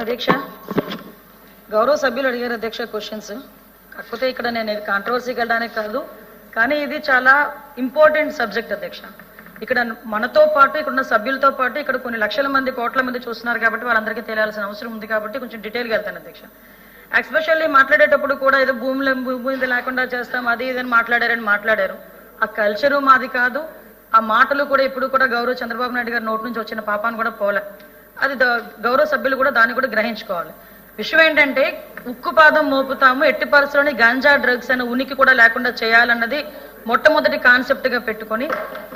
అధ్యక్ష గౌరవ సభ్యులు అడిగారు అధ్యక్ష క్వశ్చన్స్. కాకపోతే ఇక్కడ నేను ఇది కాంట్రవర్సీకి వెళ్ళడానికి కాదు, కానీ ఇది చాలా ఇంపార్టెంట్ సబ్జెక్ట్ అధ్యక్ష. ఇక్కడ మనతో పాటు ఇక్కడ ఉన్న సభ్యులతో పాటు ఇక్కడ కొన్ని లక్షల మంది కోట్ల మంది చూస్తున్నారు కాబట్టి వాళ్ళందరికీ తెలియాల్సిన అవసరం ఉంది కాబట్టి కొంచెం డీటెయిల్గా వెళ్తాను అధ్యక్ష. ఎస్పెషల్లీ మాట్లాడేటప్పుడు కూడా ఏదో భూమి లేకుండా చేస్తాం అది ఇదని మాట్లాడారు. ఆ కల్చరు మాది కాదు, ఆ మాటలు కూడా ఇప్పుడు కూడా గౌరవ చంద్రబాబు నాయుడు గారి నోటి నుంచి వచ్చిన పాపాన్ని కూడా పోలే. అది గౌరవ సభ్యులు కూడా దాన్ని కూడా గ్రహించుకోవాలి. విషయం ఏంటంటే ఉక్కుపాదం మోపుతాము, ఎట్టి పరిస్థితుల్లోని గాంజా డ్రగ్స్ అనే ఉనికి కూడా లేకుండా చేయాలన్నది మొట్టమొదటి కాన్సెప్ట్ గా పెట్టుకొని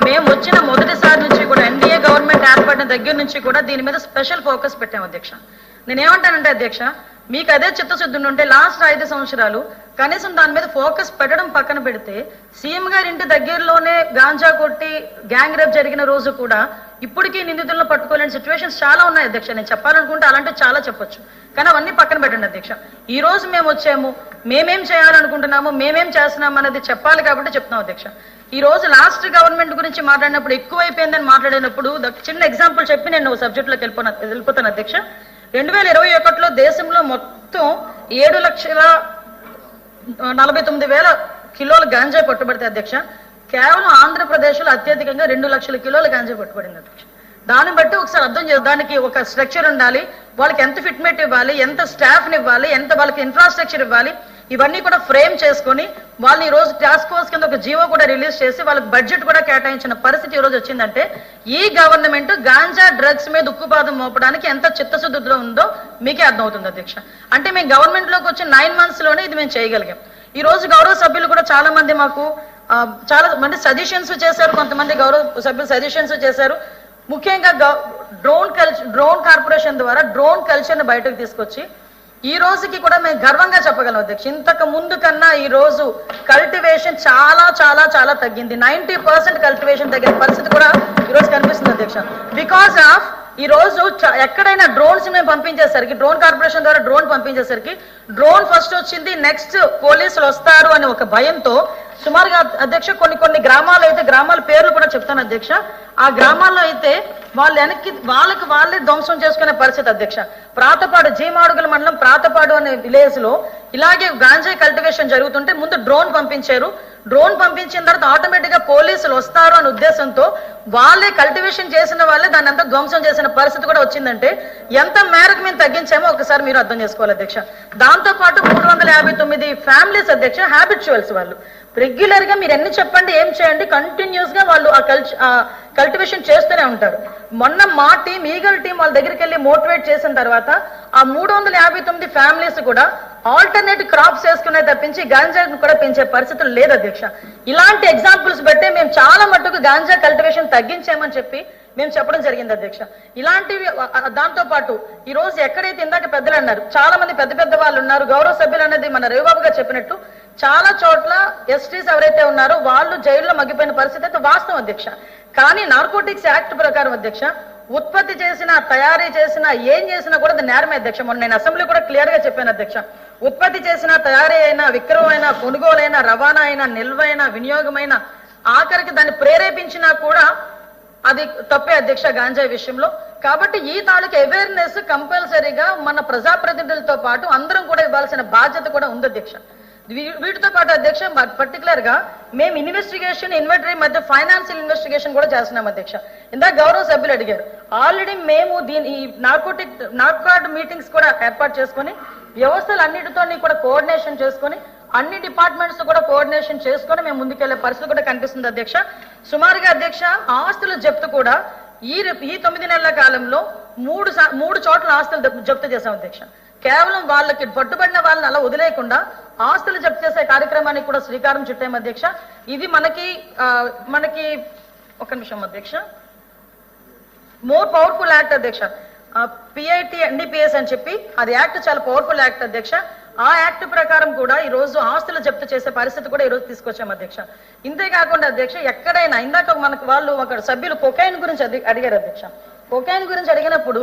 మేము వచ్చిన మొదటిసారి నుంచి కూడా ఎన్డీఏ గవర్నమెంట్ ఏర్పడిన దగ్గర నుంచి కూడా దీని మీద స్పెషల్ ఫోకస్ పెట్టాము అధ్యక్ష. నేనేమంటానంటే అధ్యక్ష, మీకు అదే చిత్తశుద్ధి ఉంటే లాస్ట్ 5 సంవత్సరాలు కనీసం దాని మీద ఫోకస్ పెట్టడం పక్కన పెడితే సీఎం గారి ఇంటి దగ్గరలోనే గాంజా కొట్టి గ్యాంగ్ రేప్ జరిగిన రోజు కూడా ఇప్పటికీ నిందితులను పట్టుకోలేని సిచ్యువేషన్స్ చాలా ఉన్నాయి అధ్యక్ష. నేను చెప్పాలనుకుంటే అలాంటివి చాలా చెప్పొచ్చు, కానీ అవన్నీ పక్కన పెట్టండి అధ్యక్ష. ఈ రోజు మేము వచ్చాము, మేమేం చేయాలనుకుంటున్నాము, మేమేం చేస్తున్నాము అనేది చెప్పాలి కాబట్టి చెప్తున్నాం అధ్యక్ష. ఈ రోజు లాస్ట్ గవర్నమెంట్ గురించి మాట్లాడినప్పుడు ఎక్కువైపోయిందని మాట్లాడినప్పుడు చిన్న ఎగ్జాంపుల్ చెప్పి నేను సబ్జెక్టులోకి వెళ్ళిపోతాను అధ్యక్ష. 2021లో దేశంలో మొత్తం 7,49,000 కిలోల గాంజా పట్టుబడితే అధ్యక్ష, కేవలం ఆంధ్రప్రదేశ్లో అత్యధికంగా 2 లక్షల కిలోల గాంజా పట్టుబడింది అధ్యక్ష. దాన్ని బట్టి ఒకసారి అర్థం చేయాలి, దానికి ఒక స్ట్రక్చర్ ఉండాలి, వాళ్ళకి ఎంత ఫిట్మెంట్ ఇవ్వాలి, ఎంత స్టాఫ్ని ఇవ్వాలి, ఎంత వాళ్ళకి ఇన్ఫ్రాస్ట్రక్చర్ ఇవ్వాలి, ఇవన్నీ కూడా ఫ్రేమ్ చేసుకుని వాళ్ళని ఈ రోజు టాస్క్ ఫోర్స్ కింద ఒక జీవో కూడా రిలీజ్ చేసి వాళ్ళకి బడ్జెట్ కూడా కేటాయించిన పరిస్థితి ఈ రోజు వచ్చిందంటే ఈ గవర్నమెంట్ గాంజా డ్రగ్స్ మీద ఉక్కుపాదం మోపడానికి ఎంత చిత్తశుద్ధిలో ఉందో మీకే అర్థమవుతుంది అధ్యక్ష. అంటే మేము గవర్నమెంట్ లోకి వచ్చి 9 months లోనే ఇది మేము చేయగలిగాం. ఈ రోజు గౌరవ సభ్యులు కూడా చాలా మంది మాకు చాలా మంది సజెషన్స్ చేశారు, కొంతమంది గౌరవ సభ్యులు సజెషన్స్ చేశారు. ముఖ్యంగా డ్రోన్ కార్పొరేషన్ ద్వారా డ్రోన్ కల్చర్ ని బయటకు తీసుకొచ్చి ఈ రోజుకి కూడా మేము గర్వంగా చెప్పగలం అధ్యక్ష, ఇంతకు ముందు కన్నా ఈ రోజు కల్టివేషన్ చాలా చాలా చాలా తగ్గింది. 90% కల్టివేషన్ తగ్గిన పరిస్థితి కూడా ఈ రోజు కనిపిస్తుంది అధ్యక్ష. బికాస్ ఆఫ్ ఈ రోజు ఎక్కడైనా డ్రోన్స్ మేము పంపించేసరికి, డ్రోన్ కార్పొరేషన్ ద్వారా డ్రోన్ పంపించేసరికి డ్రోన్ ఫస్ట్ వచ్చింది, నెక్స్ట్ పోలీసులు వస్తారు అనే ఒక భయంతో సుమారుగా అధ్యక్ష కొన్ని గ్రామాలు అయితే, గ్రామాల పేర్లు కూడా చెప్తాను అధ్యక్ష, ఆ గ్రామాల్లో అయితే వాళ్ళకి వాళ్ళే ధ్వంసం చేసుకునే పరిస్థితి అధ్యక్ష. ప్రాతపాడు జీమాడుగుల మండలం ప్రాతపాడు అనే విలేజ్ లో ఇలాగే గాంజా కల్టివేషన్ జరుగుతుంటే ముందు డ్రోన్ పంపించారు. డ్రోన్ పంపించిన తర్వాత ఆటోమేటిక్ గా పోలీసులు వస్తారు అనే ఉద్దేశంతో వాళ్ళే కల్టివేషన్ చేసిన వాళ్ళే దాన్ని అంతా ధ్వంసం చేసిన పరిస్థితి కూడా వచ్చిందంటే ఎంత మేరకు మేము తగ్గించామో ఒకసారి మీరు అర్థం చేసుకోవాలి అధ్యక్ష. దాంతో పాటు 359 ఫ్యామిలీస్ అధ్యక్ష హ్యాబిచువల్స్, వాళ్ళు రెగ్యులర్ గా మీరు ఎన్ని చెప్పండి ఏం చేయండి కంటిన్యూస్ గా వాళ్ళు ఆ కల్టివేషన్ చేస్తూనే ఉంటారు. మొన్న మా టీం ఈగల్ టీం వాళ్ళ దగ్గరికి వెళ్ళి మోటివేట్ చేసిన తర్వాత ఆ 359 ఫ్యామిలీస్ కూడా ఆల్టర్నేట్ క్రాప్స్ వేసుకునే తప్పించి గాంజాను కూడా పెంచే పరిస్థితులు లేదు అధ్యక్ష. ఇలాంటి ఎగ్జాంపుల్స్ బట్టే మేము చాలా మట్టుకు గాంజా కల్టివేషన్ తగ్గించామని చెప్పి మేము చెప్పడం జరిగింది అధ్యక్ష. ఇలాంటివి దాంతో పాటు ఈ రోజు ఎక్కడైతే ఇందాక పెద్దలు అన్నారు, చాలా మంది పెద్ద వాళ్ళు ఉన్నారు, గౌరవ సభ్యులు అనేది మన రవిబాబు గారు చెప్పినట్టు చాలా చోట్ల ఎస్టీస్ ఎవరైతే ఉన్నారో వాళ్ళు జైల్లో మగ్గిపోయిన పరిస్థితి అయితే వాస్తవం అధ్యక్ష. కానీ నార్కోటిక్స్ యాక్ట్ ప్రకారం అధ్యక్ష ఉత్పత్తి చేసినా తయారీ చేసినా ఏం చేసినా కూడా అది నేరమే అధ్యక్ష. మొన్న నేను అసెంబ్లీ కూడా క్లియర్ గా చెప్పాను అధ్యక్ష, ఉత్పత్తి చేసిన తయారీ అయినా, విక్రయం అయినా, కొనుగోలైనా, రవాణా అయినా, నిల్వైనా, వినియోగమైనా, ఆఖరికి దాన్ని ప్రేరేపించినా కూడా అది తప్పే అధ్యక్ష గాంజా విషయంలో. కాబట్టి ఈ తాలూకు అవేర్నెస్ కంపల్సరీగా మన ప్రజాప్రతినిధులతో పాటు అందరం కూడా ఇవ్వాల్సిన బాధ్యత కూడా ఉంది అధ్యక్ష. వీటితో పాటు అధ్యక్ష పర్టికులర్ గా మేము ఇన్వెస్టిగేషన్ ఇన్వెంటరీ మధ్య ఫైనాన్షియల్ ఇన్వెస్టిగేషన్ కూడా చేస్తున్నాం అధ్యక్ష. ఇందాక గౌరవ సభ్యులు అడిగారు, ఆల్రెడీ మేము ఈ నార్కాట్ మీటింగ్స్ కూడా ఏర్పాటు చేసుకుని వ్యవస్థలు అన్నిటితో కూడా కోఆర్డినేషన్ చేసుకుని అన్ని డిపార్ట్మెంట్స్ కూడా కోఆర్డినేషన్ చేసుకుని మేము ముందుకెళ్లే పరిస్థితి కూడా కనిపిస్తుంది అధ్యక్ష. సుమారుగా అధ్యక్ష ఆస్తుల జప్తు కూడా ఈ 9 నెలల కాలంలో 3 చోట్ల ఆస్తులు జప్తు చేశాం అధ్యక్ష. కేవలం వాళ్ళకి పట్టుబడిన వాళ్ళని అలా వదిలేయకుండా ఆస్తులు జప్తు చేసే కార్యక్రమానికి కూడా శ్రీకారం చుట్టాం అధ్యక్ష. ఇది మనకి ఒక నిమిషం అధ్యక్ష, మోర్ పవర్ఫుల్ యాక్ట్ అధ్యక్ష, పిఐటి ఎన్డీపీఎస్ అని చెప్పి అది యాక్ట్ చాలా పవర్ఫుల్ యాక్ట్ అధ్యక్ష. ఆ యాక్ట్ ప్రకారం కూడా ఈ రోజు ఆస్తులు జప్తు చేసే పరిస్థితి కూడా ఈ రోజు తీసుకొచ్చాం అధ్యక్ష. ఇంతేకాకుండా అధ్యక్ష ఎక్కడైనా ఇందాక మనకు వాళ్ళు ఒక సభ్యులు కొకైన్ గురించి అడిగారు అధ్యక్ష. కొకైన్ గురించి అడిగినప్పుడు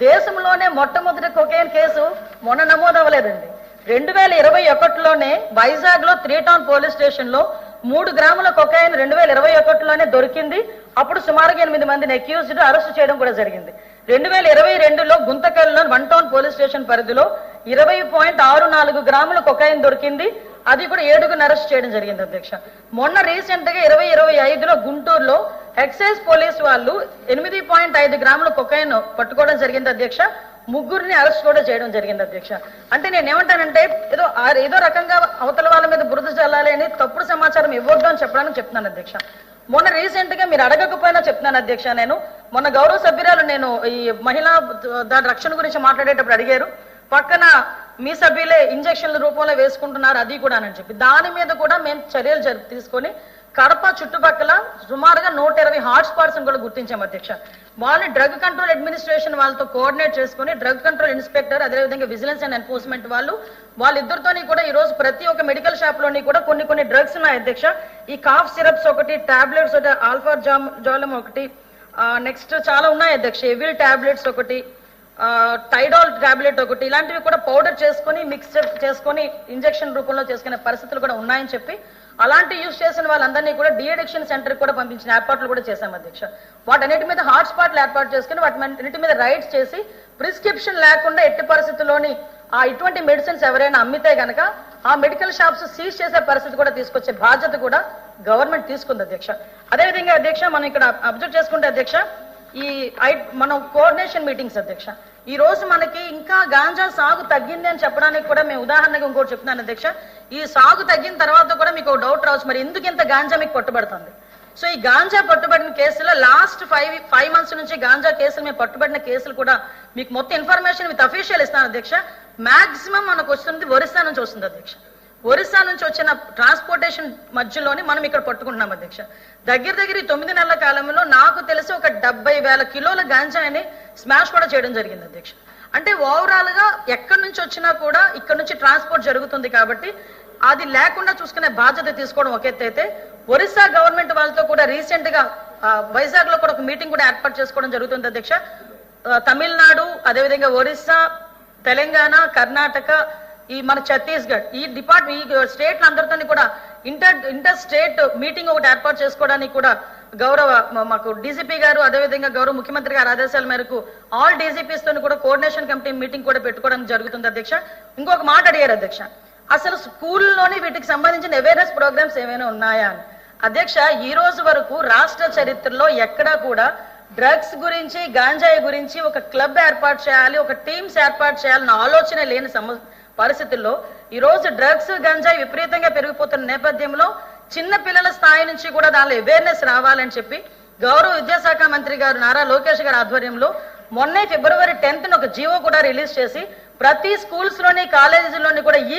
దేశంలోనే మొట్టమొదటి కొకైన్ కేసు మొన్న నమోదు అవ్వలేదండి. 2021లోనే వైజాగ్ లో 3 టౌన్ పోలీస్ స్టేషన్ లో 3 గ్రాముల కొకైన్ 2021లోనే దొరికింది. అప్పుడు సుమారుగా 8 మందిని అక్యూజ్డ్ అరెస్ట్ చేయడం కూడా జరిగింది. 2022లో గుంతకల్లో 1 టౌన్ పోలీస్ స్టేషన్ పరిధిలో 20.64 గ్రాముల కొకైన్ దొరికింది. అది కూడా 7గురిని అరెస్ట్ చేయడం జరిగింది అధ్యక్ష. మొన్న రీసెంట్ గా 2025లో గుంటూరులో ఎక్సైజ్ పోలీస్ వాళ్ళు 8.5 గ్రాముల కొకైన్ పట్టుకోవడం జరిగింది అధ్యక్ష. 3గురిని అరెస్ట్ కూడా చేయడం జరిగింది అధ్యక్ష. అంటే నేను ఏమంటానంటే ఏదో రకంగా అవతల వాళ్ళ మీద బురద చల్లాలి అని తప్పుడు సమాచారం ఇవ్వద్దు అని చెప్పడానికి చెప్తున్నాను అధ్యక్ష. మొన్న రీసెంట్ గా మీరు అడగకపోయినా చెప్తున్నాను అధ్యక్ష. నేను మొన్న గౌరవ సభ్యురాలు నేను ఈ మహిళా దాని రక్షణ గురించి మాట్లాడేటప్పుడు అడిగారు, పక్కన మీ సభ్యులే ఇంజక్షన్ల రూపంలో వేసుకుంటున్నారు అది కూడా అని చెప్పి, దాని మీద కూడా మేము చర్యలు తీసుకొని కడప చుట్టుపక్కల సుమారుగా 120 హాట్ స్పాట్స్ కూడా గుర్తించాం అధ్యక్ష. వాళ్ళని డ్రగ్ కంట్రోల్ అడ్మినిస్ట్రేషన్ వాళ్ళతో కోఆర్డినేట్ చేసుకుని డ్రగ్ కంట్రోల్ ఇన్స్పెక్టర్ అదేవిధంగా విజిలెన్స్ అండ్ ఎన్ఫోర్స్మెంట్ వాళ్ళిద్దరితోని కూడా ఈ రోజు ప్రతి ఒక్క మెడికల్ షాప్ లోని కూడా కొన్ని డ్రగ్స్ ఉన్నాయి అధ్యక్ష. ఈ కాఫ్ సిరప్స్ ఒకటి, టాబ్లెట్స్ ఒకటి, ఆల్ఫా జాలం ఒకటి, నెక్స్ట్ చాలా ఉన్నాయి అధ్యక్ష. ఎవిల్ టాబ్లెట్స్ ఒకటి, టైడాల్ టాబ్లెట్ ఒకటి, ఇలాంటివి కూడా పౌడర్ చేసుకుని మిక్స్ చేసుకుని ఇంజెక్షన్ రూపంలో చేసుకునే పరిస్థితులు కూడా ఉన్నాయని చెప్పి అలాంటి యూజ్ చేసిన వాళ్ళందరినీ కూడా డిఅడిక్షన్ సెంటర్ కూడా పంపించిన ఏర్పాట్లు కూడా చేశాం అధ్యక్ష. వాటన్నిటి మీద హాట్ స్పాట్లు ఏర్పాటు చేసుకుని వాటి మీద రైడ్స్ చేసి ప్రిస్క్రిప్షన్ లేకుండా ఎట్టి పరిస్థితుల్లోని ఇటువంటి మెడిసిన్స్ ఎవరైనా అమ్మితే గనక ఆ మెడికల్ షాప్స్ సీజ్ చేసే పరిస్థితి కూడా తీసుకొచ్చే బాధ్యత కూడా గవర్నమెంట్ తీసుకుంది అధ్యక్ష. అదేవిధంగా అధ్యక్ష మనం ఇక్కడ అబ్జర్వ్ చేసుకుంటే అధ్యక్ష మనం కోఆర్డినేషన్ మీటింగ్స్ అధ్యక్ష. ఈ రోజు మనకి ఇంకా గాంజా సాగు తగ్గింది అని చెప్పడానికి కూడా మేము ఉదాహరణగా ఇంకోటి చెప్తున్నాను అధ్యక్ష. ఈ సాగు తగ్గిన తర్వాత కూడా మీకు డౌట్ రావచ్చు, మరి ఎందుకు ఇంత గాంజా మీకు పట్టుబడుతుంది. సో ఈ గాంజా పట్టుబడిన కేసులో లాస్ట్ 5 మంత్స్ నుంచి గాంజా కేసులు మేము పట్టుబడిన కేసులు కూడా మీకు మొత్తం ఇన్ఫర్మేషన్ విత్ అఫీషియల్ ఇస్తాను అధ్యక్ష. మాక్సిమం మనకు వస్తుంది ఒరిస్సా నుంచి వస్తుంది అధ్యక్ష. ఒరిస్సా నుంచి వచ్చిన ట్రాన్స్పోర్టేషన్ మధ్యలోని మనం ఇక్కడ పట్టుకుంటున్నాం అధ్యక్ష. దగ్గర 9 నెలల కాలంలో నాకు తెలిసి ఒక 70,000 కిలోల గాంజాని స్మాష్ కూడా చేయడం జరిగింది అధ్యక్ష. అంటే ఓవరాల్ గా ఎక్కడి నుంచి వచ్చినా కూడా ఇక్కడ నుంచి ట్రాన్స్పోర్ట్ జరుగుతుంది కాబట్టి అది లేకుండా చూసుకునే బాధ్యత తీసుకోవడం ఒక ఎత్తు అయితే, ఒరిస్సా గవర్నమెంట్ వాళ్ళతో కూడా రీసెంట్ గా వైజాగ్ లో కూడా ఒక మీటింగ్ కూడా ఏర్పాటు చేసుకోవడం జరుగుతుంది అధ్యక్ష. తమిళనాడు అదేవిధంగా ఒరిస్సా, తెలంగాణ, కర్ణాటక, ఈ మన ఛత్తీస్గఢ్ ఈ స్టేట్ల అందరితో కూడా ఇంటర్ స్టేట్ మీటింగ్ ఒకటి ఏర్పాటు చేసుకోవడానికి కూడా గౌరవ మాకు డీజీపీ గారు అదేవిధంగా గౌరవ ముఖ్యమంత్రి గారు ఆదేశాల మేరకు ఆల్ డీజీపీస్ తోని కూడా కోఆర్డినేషన్ కమిటీ మీటింగ్ కూడా పెట్టుకోవడానికి జరుగుతుంది అధ్యక్ష. ఇంకొక మాట అడిగారు అధ్యక్ష, అసలు స్కూల్లోని వీటికి సంబంధించిన అవేర్నెస్ ప్రోగ్రామ్స్ ఏమైనా ఉన్నాయా అని. అధ్యక్ష ఈ రోజు వరకు రాష్ట్ర చరిత్రలో ఎక్కడా కూడా డ్రగ్స్ గురించి గాంజాయి గురించి ఒక క్లబ్ ఏర్పాటు చేయాలి, ఒక టీమ్స్ ఏర్పాటు చేయాలన్న ఆలోచన లేని పరిస్థితుల్లో ఈ రోజు డ్రగ్స్ గంజాయి విపరీతంగా పెరిగిపోతున్న నేపథ్యంలో చిన్న పిల్లల స్థాయి నుంచి కూడా దానిలో అవేర్నెస్ రావాలని చెప్పి గౌరవ విద్యాశాఖ మంత్రి గారు నారా లోకేష్ గారి ఆధ్వర్యంలో మొన్నే February 10th ఒక జీవో కూడా రిలీజ్ చేసి ప్రతి స్కూల్స్ లోని కాలేజీలోని కూడా ఈ